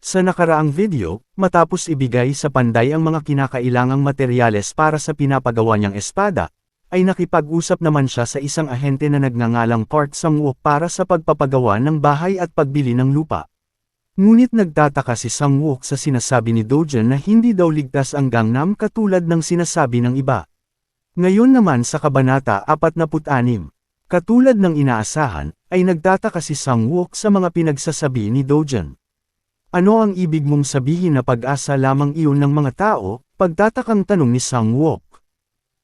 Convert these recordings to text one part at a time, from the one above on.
Sa nakaraang video, matapos ibigay sa Panday ang mga kinakailangang materyales para sa pinapagawa niyang espada, ay nakipag-usap naman siya sa isang ahente na nagngangalang Park Sang-wook para sa pagpapagawa ng bahay at pagbili ng lupa. Ngunit nagtataka si Sang-wook sa sinasabi ni Do-jun na hindi daw ligtas ang Gangnam katulad ng sinasabi ng iba. Ngayon naman sa Kabanata 46, katulad ng inaasahan, ay nagtataka si Sang-wook sa mga pinagsasabi ni Do-jun. Ano ang ibig mong sabihin na pag-asa lamang iyon ng mga tao? Pagtatakang tanong ni Sang-wook.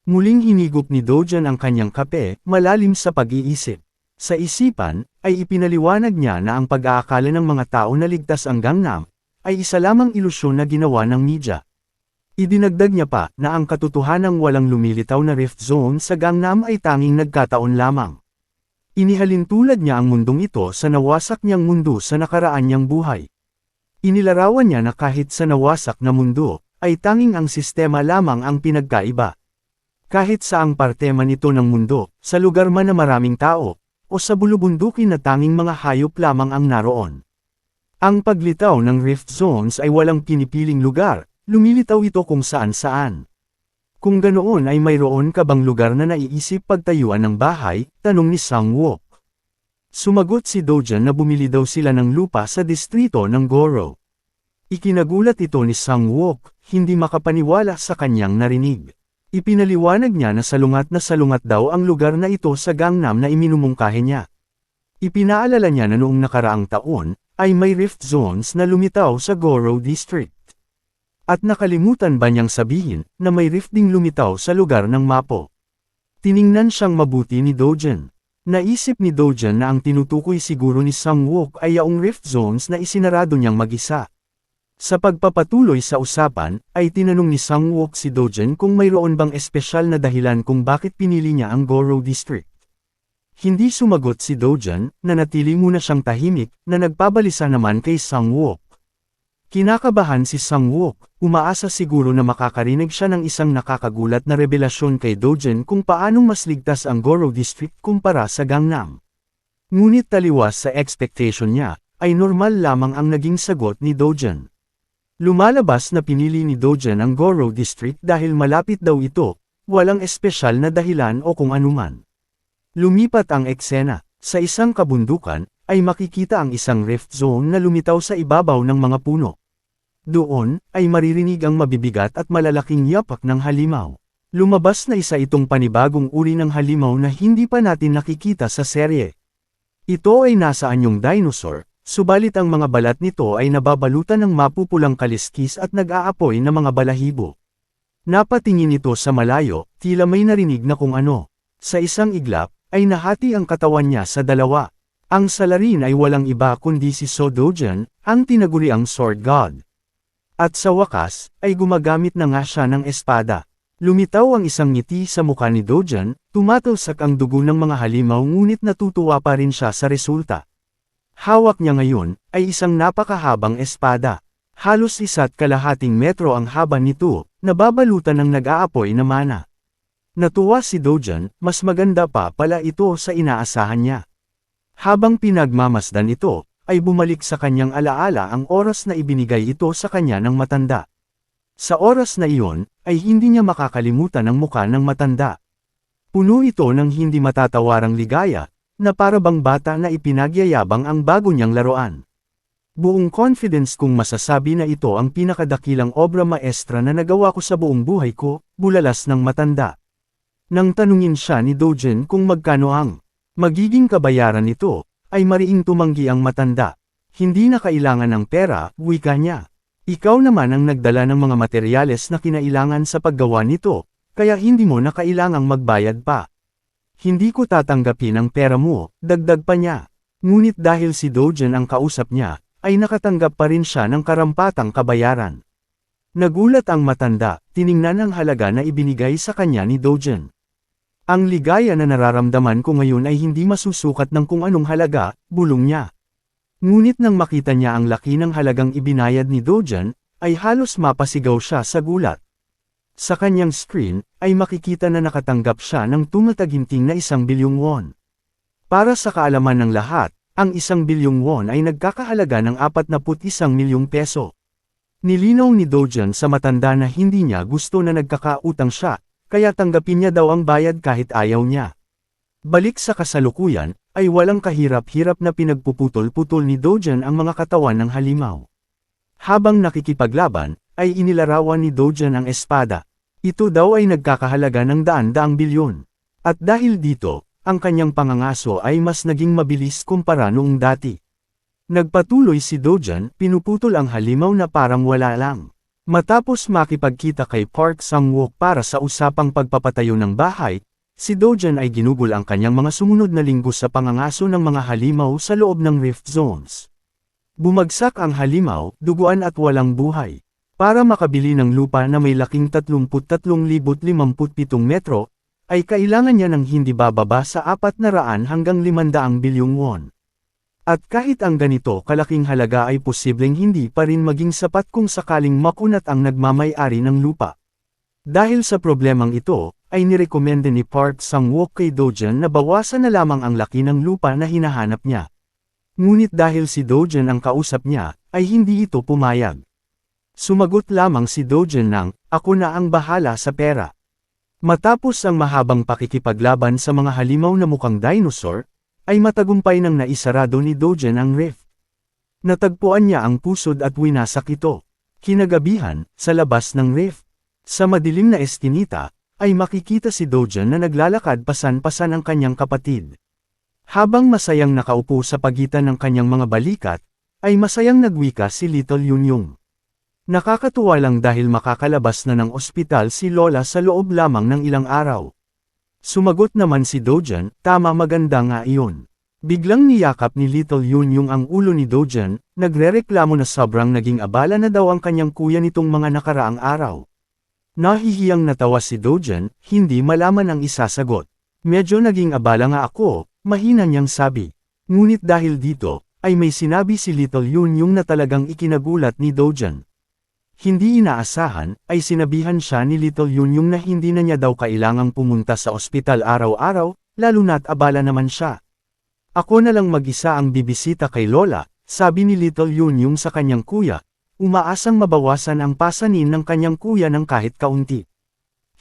Muling hinigop ni Do-jun ang kanyang kape, malalim sa pag-iisip. Sa isipan, ay ipinaliwanag niya na ang pag-aakala ng mga tao na ligtas ang Gangnam, ay isa lamang ilusyon na ginawa ng media. Idinagdag niya pa na ang katotohanang walang lumilitaw na rift zone sa Gangnam ay tanging nagkataon lamang. Inihalin tulad niya ang mundong ito sa nawasak niyang mundo sa nakaraan niyang buhay. Inilarawan niya na kahit sa nawasak na mundo, ay tanging ang sistema lamang ang pinagkaiba. Kahit saang parte man ito ng mundo, sa lugar man na maraming tao, o sa bulubundukin na tanging mga hayop lamang ang naroon. Ang paglitaw ng rift zones ay walang pinipiling lugar, lumilitaw ito kung saan-saan. Kung ganoon ay mayroon ka bang lugar na naiisip pagtayuan ng bahay? Tanong ni Sang-wook. Sumagot si Do-jun na bumili daw sila ng lupa sa distrito ng Goro. Ikinagulat ito ni Sang-wook, hindi makapaniwala sa kanyang narinig. Ipinaliwanag niya na salungat daw ang lugar na ito sa Gangnam na iminumungkahi niya. Ipinaalala niya na noong nakaraang taon, ay may rift zones na lumitaw sa Goro District. At nakalimutan ba niyang sabihin, na may rift ding lumitaw sa lugar ng Mapo? Tiningnan siyang mabuti ni Do-jun. Naisip ni Do-jun na ang tinutukoy siguro ni Sang-wook ay yaong rift zones na isinarado niyang mag-isa. Sa pagpapatuloy sa usapan, ay tinanong ni Sang-wook si Do-jun kung mayroon bang espesyal na dahilan kung bakit pinili niya ang Goro District. Hindi sumagot si Do-jun, nanatili muna siyang tahimik, na nagpabalisa naman kay Sang-wook. Kinakabahan si Sang-wook, umaasa siguro na makakarinig siya ng isang nakakagulat na revelasyon kay Do-jun kung paanong mas ligtas ang Goro District kumpara sa Gangnam. Ngunit taliwas sa expectation niya, ay normal lamang ang naging sagot ni Do-jun. Lumalabas na pinili ni Do-jun ang Goro District dahil malapit daw ito, walang espesyal na dahilan o kung anuman. Lumipat ang eksena, sa isang kabundukan, ay makikita ang isang rift zone na lumitaw sa ibabaw ng mga puno. Doon, ay maririnig ang mabibigat at malalaking yapak ng halimaw. Lumabas na isa itong panibagong uri ng halimaw na hindi pa natin nakikita sa serye. Ito ay nasa anyong dinosaur, subalit ang mga balat nito ay nababalutan ng mapupulang kaliskis at nag-aapoy na mga balahibo. Napatingin ito sa malayo, tila may narinig na kung ano. Sa isang iglap, ay nahati ang katawan niya sa dalawa. Ang salarin ay walang iba kundi si Do-jun, ang tinaguriang Sword God. At sa wakas, ay gumagamit na nga siya ng espada. Lumitaw ang isang ngiti sa mukha ni Do-jun, tumatalsak ang dugo ng mga halimaw ngunit natutuwa pa rin siya sa resulta. Hawak niya ngayon, ay isang napakahabang espada. Halos 1.5 metro ang haba nito, nababalutan ng nag-aapoy na mana. Natuwa si Do-jun, mas maganda pa pala ito sa inaasahan niya. Habang pinagmamasdan ito, ay bumalik sa kanyang alaala ang oras na ibinigay ito sa kanya ng matanda. Sa oras na iyon, ay hindi niya makakalimutan ang muka ng matanda. Puno ito ng hindi matatawarang ligaya, na para bang bata na ipinagyayabang ang bago niyang laruan. Buong confidence kong masasabi na ito ang pinakadakilang obra maestra na nagawa ko sa buong buhay ko, bulalas ng matanda. Nang tanungin siya ni Do-jun kung magkano ang magiging kabayaran nito, ay mariing tumanggi ang matanda. Hindi na kailangan ng pera, wika niya. Ikaw naman ang nagdala ng mga materyales na kinailangan sa paggawa nito, kaya hindi mo na kailangang magbayad pa. Hindi ko tatanggapin ang pera mo, dagdag pa niya. Ngunit dahil si Do-jun ang kausap niya, ay nakatanggap pa rin siya ng karampatang kabayaran. Nagulat ang matanda, tiningnan ang halaga na ibinigay sa kanya ni Do-jun. Ang ligaya na nararamdaman ko ngayon ay hindi masusukat ng kung anong halaga, bulong niya. Ngunit nang makita niya ang laki ng halagang ibinayad ni Do-jun, ay halos mapasigaw siya sa gulat. Sa kanyang screen, ay makikita na nakatanggap siya ng tumataginting na 1 bilyong won. Para sa kaalaman ng lahat, Ang 1 bilyong won ay nagkakahalaga ng 41 milyong peso. Nilinaw ni Dojan sa matanda na hindi niya gusto na nagkakautang siya, kaya tanggapin niya daw ang bayad kahit ayaw niya. Balik sa kasalukuyan, ay walang kahirap-hirap na pinagpuputol-putol ni Dojan ang mga katawan ng halimaw. Habang nakikipaglaban, ay inilarawan ni Dojan ang espada. Ito daw ay nagkakahalaga ng daan-daang bilyon. At dahil dito, ang kanyang pangangaso ay mas naging mabilis kumpara noong dati. Nagpatuloy si Dojan, pinuputol ang halimaw na parang wala lang. Matapos makipagkita kay Park Sang-wook para sa usapang pagpapatayo ng bahay, si Dojan ay ginugol ang kanyang mga sumunod na linggo sa pangangaso ng mga halimaw sa loob ng rift zones. Bumagsak ang halimaw, duguan at walang buhay. Para makabili ng lupa na may laking 33,057 metro, ay kailangan niya ng hindi bababa sa 400 hanggang 500 bilyong won. At kahit ang ganito kalaking halaga ay posibleng hindi pa rin maging sapat kung sakaling makunat ang nagmamay-ari ng lupa. Dahil sa problemang ito, ay nirekomenda ni Park Sang-wook kay Dojan na bawasan na lamang ang laki ng lupa na hinahanap niya. Ngunit dahil si Dojan ang kausap niya, ay hindi ito pumayag. Sumagot lamang si Dojan ng, "Ako na ang bahala sa pera." Matapos ang mahabang pakikipaglaban sa mga halimaw na mukhang dinosaur, ay matagumpay nang naisarado ni Dojan ang rift. Natagpuan niya ang pusod at winasak ito. Kinagabihan, sa labas ng rift, sa madilim na eskinita, ay makikita si Dojan na naglalakad pasan-pasan ang kanyang kapatid. Habang masayang nakaupo sa pagitan ng kanyang mga balikat, ay masayang nagwika si Little Yunyong. Nakakatuwa lang dahil makakalabas na ng ospital si Lola sa loob lamang ng ilang araw. Sumagot naman si Dojan, "Tama, maganda nga iyon." Biglang niyakap ni Little Yunyong ang ulo ni Dojan, nagrereklamo na sobrang naging abala na daw ang kanyang kuya nitong mga nakaraang araw. Nahihiyang natawa si Dojan, hindi malaman ang isasagot. "Medyo naging abala nga ako," mahina niyang sabi. Ngunit dahil dito, ay may sinabi si Little Yunyong na talagang ikinagulat ni Dojan. Hindi inaasahan, ay sinabihan siya ni Little Yunyong na hindi na niya daw kailangang pumunta sa ospital araw-araw, lalo na't abala naman siya. "Ako na lang mag-isa ang bibisita kay Lola," sabi ni Little Yunyong sa kanyang kuya, umaasang mabawasan ang pasanin ng kanyang kuya ng kahit kaunti.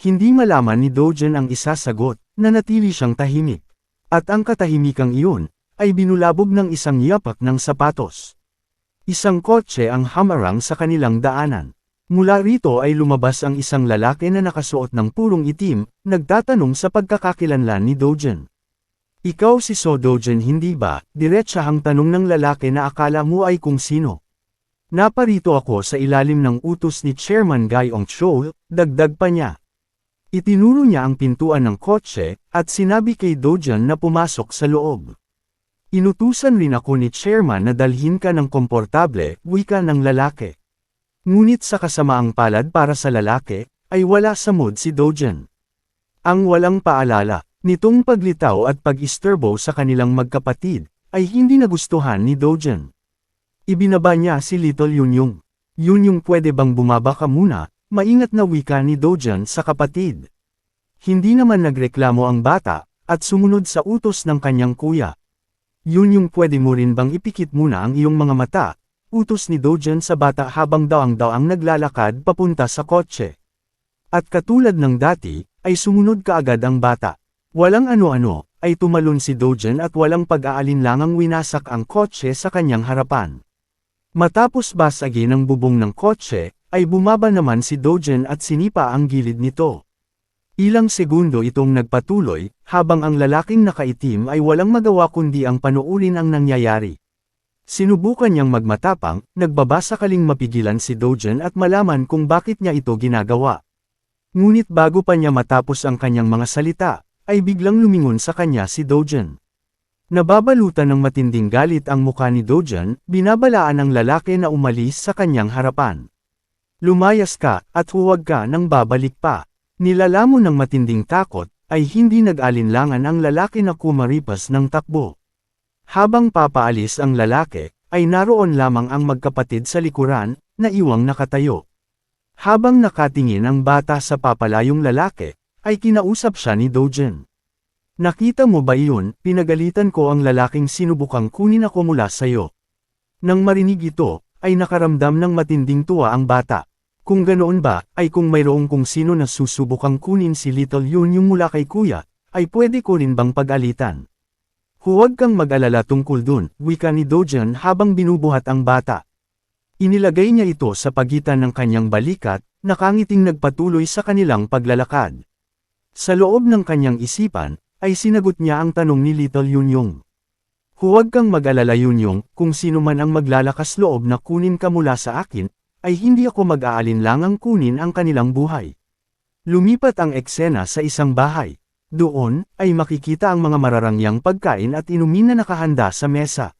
Hindi malaman ni Dojan ang isasagot, nanatili siyang tahimik. At ang katahimikang iyon, ay binulabog ng isang yapak ng sapatos. Isang kotse ang hamarang sa kanilang daanan. Mula rito ay lumabas ang isang lalaki na nakasuot ng purong itim, nagtatanong sa pagkakakilanlan ni Dojan. "Ikaw si So Dojan hindi ba?" Diretsahang tanong ng lalaki na akala mo ay kung sino. "Naparito ako sa ilalim ng utos ni Chairman Gayong Chol," dagdag pa niya. Itinuro niya ang pintuan ng kotse, at sinabi kay Dojan na pumasok sa loob. "Inutusan rin ako ni Chairman na dalhin ka ng komportable," wika ng lalaki. Ngunit sa kasamaang palad para sa lalaki, ay wala sa mood si Dojan. Ang walang paalala, nitong paglitaw at pag-isturbo sa kanilang magkapatid, ay hindi nagustuhan ni Dojan. Ibinaba niya si Little Yunyong. "Yunyong, pwede bang bumaba ka muna?" Maingat na wika ni Dojan sa kapatid. Hindi naman nagreklamo ang bata, at sumunod sa utos ng kanyang kuya. "Yunyong, pwede mo rin bang ipikit muna ang iyong mga mata?" Utos ni Dojan sa bata habang daang-daang naglalakad papunta sa kotse. At katulad ng dati, ay sumunod kaagad ang bata. Walang ano-ano, ay tumalon si Dojan at walang pag-aalinlangang winasak ang kotse sa kanyang harapan. Matapos basagin ang bubong ng kotse, ay bumaba naman si Dojan at sinipa ang gilid nito. Ilang segundo itong nagpatuloy, habang ang lalaking nakaitim ay walang magawa kundi ang panuurin ang nangyayari. Sinubukan niyang magmatapang, nagbabasakaling mapigilan si Dojan at malaman kung bakit niya ito ginagawa. Ngunit bago pa niya matapos ang kanyang mga salita, ay biglang lumingon sa kanya si Dojan. Nababalutan ng matinding galit ang mukha ni Dojan, binabalaan ng lalaki na umalis sa kanyang harapan. "Lumayas ka, at huwag ka nang babalik pa." Nilalamon ng matinding takot, ay hindi nag-alinlangan ang lalaki na kumaripas ng takbo. Habang papaalis ang lalaki, ay naroon lamang ang magkapatid sa likuran, na iwang nakatayo. Habang nakatingin ang bata sa papalayong lalaki, ay kinausap siya ni Dojan. Nakita mo ba iyon, pinagalitan ko ang lalaking sinubukang kunin ako mula sayo. Nang marinig ito, ay nakaramdam ng matinding tuwa ang bata. Kung ganoon ba, ay kung mayroong kung sino na susubukang kunin si Little Yunyong mula kay kuya, ay pwede ko rin bang pag-alitan? Huwag kang mag-alala tungkol dun, wika ni Dojan habang binubuhat ang bata. Inilagay niya ito sa pagitan ng kanyang balikat, nakangiting nagpatuloy sa kanilang paglalakad. Sa loob ng kanyang isipan, ay sinagot niya ang tanong ni Little Yunyong. Huwag kang mag-alala Yunyong, kung sino man ang maglalakas loob na kunin ka mula sa akin, ay hindi ako mag-aalinlangang kunin ang kanilang buhay. Lumipat ang eksena sa isang bahay. Doon, ay makikita ang mga mararangyang pagkain at inumin na nakahanda sa mesa.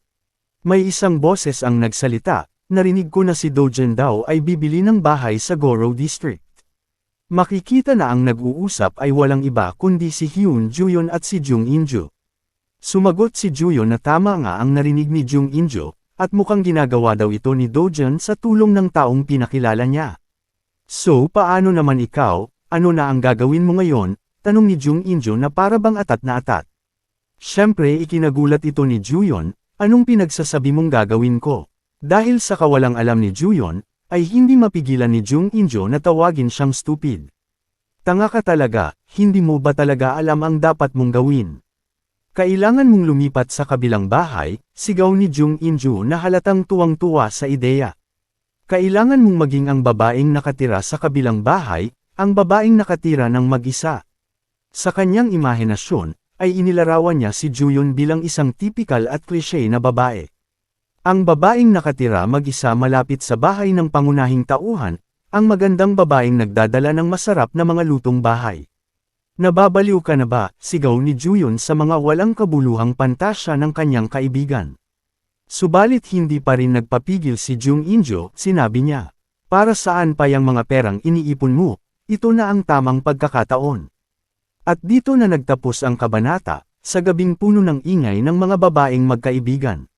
May isang boses ang nagsalita, narinig ko na si Dojan daw ay bibili ng bahay sa Goro District. Makikita na ang nag-uusap ay walang iba kundi si Hyun Juyon at si Jung Injo. Sumagot si Juyon na tama nga ang narinig ni Jung Injo, at mukhang ginagawa daw ito ni Dojan sa tulong ng taong pinakilala niya. So paano naman ikaw, ano na ang gagawin mo ngayon? Tanong ni Jung Injo na para bang atat na atat. Siyempre ikinagulat ito ni Juyon, anong pinagsasabi mong gagawin ko? Dahil sa kawalang alam ni Juyon, ay hindi mapigilan ni Jung Injo na tawagin siyang stupid. Tanga ka talaga, hindi mo ba talaga alam ang dapat mong gawin? Kailangan mong lumipat sa kabilang bahay, sigaw ni Jung Injo na halatang tuwang-tuwa sa ideya. Kailangan mong maging ang babaeng nakatira sa kabilang bahay, ang babaeng nakatira ng mag-isa. Sa kanyang imahinasyon, ay inilarawan niya si Juyon bilang isang typical at cliché na babae. Ang babaeng nakatira mag-isa malapit sa bahay ng pangunahing tauhan, ang magandang babaeng nagdadala ng masarap na mga lutong bahay. Nababaliw ka na ba, sigaw ni Juyon sa mga walang kabuluhang pantasya ng kanyang kaibigan. Subalit hindi pa rin nagpapigil si Jung Injo, sinabi niya. Para saan pa yang mga perang iniipon mo, ito na ang tamang pagkakataon. At dito na nagtapos ang kabanata, sa gabing puno ng ingay ng mga babaeng magkaibigan.